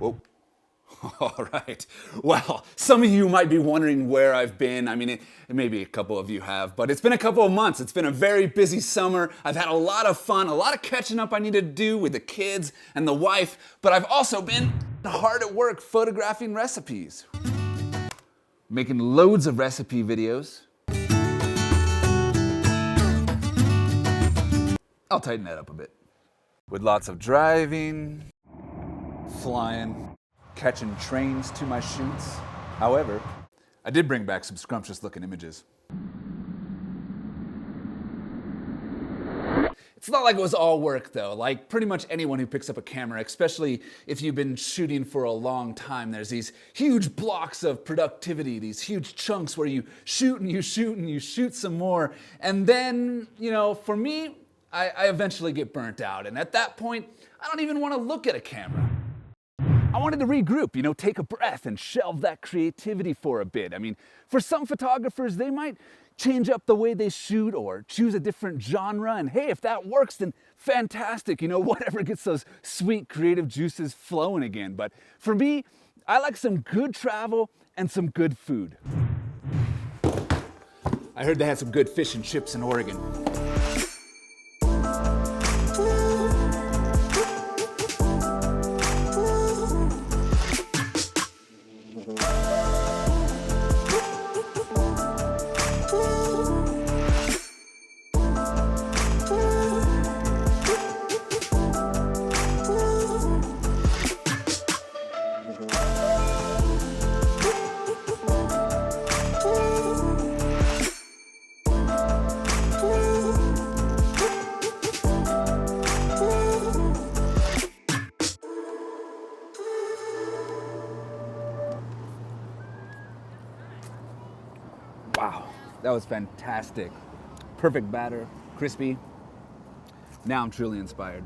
Whoa. All right. Well, some of you might be wondering where I've been. I mean, maybe a couple of you have, but it's been a couple of months. It's been a very busy summer. I've had a lot of fun, a lot of catching up I need to do with the kids and the wife, but I've also been hard at work photographing recipes, making loads of recipe videos. I'll tighten that up a bit. With lots of driving, flying, catching trains to my shoots. However, I did bring back some scrumptious looking images. It's not like it was all work though. Like pretty much anyone who picks up a camera, especially if you've been shooting for a long time, there's these huge blocks of productivity, these huge chunks where you shoot and you shoot and you shoot some more. And then, for me, I eventually get burnt out. And at that point, I don't even want to look at a camera. I wanted to regroup, take a breath and shelve that creativity for a bit. I mean, for some photographers, they might change up the way they shoot or choose a different genre. And hey, if that works, then fantastic, whatever gets those sweet creative juices flowing again. But for me, I like some good travel and some good food. I heard they had some good fish and chips in Oregon. Wow, that was fantastic. Perfect batter, crispy. Now I'm truly inspired.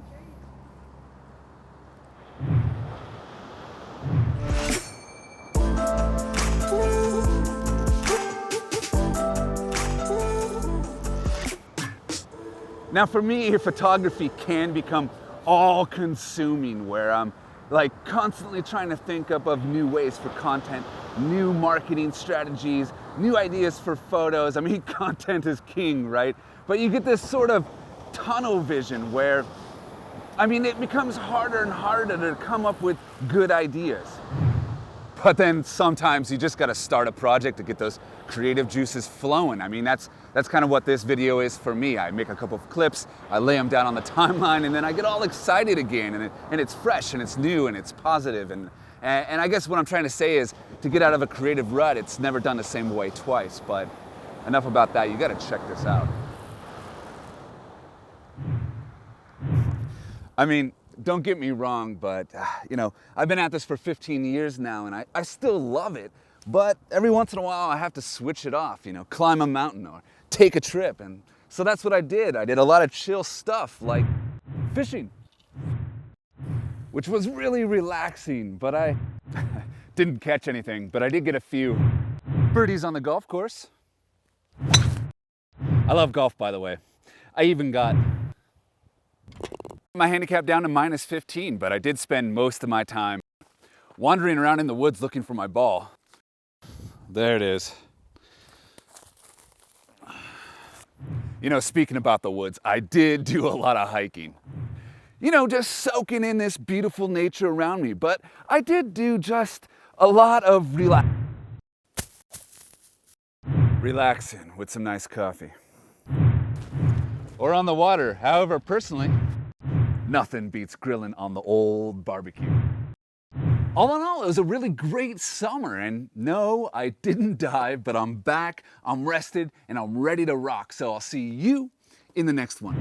Now for me, photography can become all-consuming, where I'm constantly trying to think up of new ways for content, new marketing strategies, new ideas for photos. I mean, content is king, right? But you get this sort of tunnel vision where, it becomes harder and harder to come up with good ideas. But then sometimes you just gotta start a project to get those creative juices flowing. I mean, that's kind of what this video is for me. I make a couple of clips, I lay them down on the timeline, and then I get all excited again, and it's fresh, and it's new, and it's positive. And I guess what I'm trying to say is, to get out of a creative rut, it's never done the same way twice. But enough about that, you gotta check this out. I mean, don't get me wrong, but I've been at this for 15 years now, and I still love it. But every once in a while, I have to switch it off, climb a mountain or take a trip. And so that's what I did. I did a lot of chill stuff like fishing, which was really relaxing, but I didn't catch anything, but I did get a few birdies on the golf course. I love golf, by the way. I even got my handicap down to -15, but I did spend most of my time wandering around in the woods looking for my ball. There it is. Speaking about the woods, I did do a lot of hiking. Just soaking in this beautiful nature around me, but I did do just a lot of relaxing with some nice coffee. Or on the water. However, personally, nothing beats grilling on the old barbecue. All in all, it was a really great summer, and no, I didn't dive, but I'm back, I'm rested, and I'm ready to rock. So I'll see you in the next one.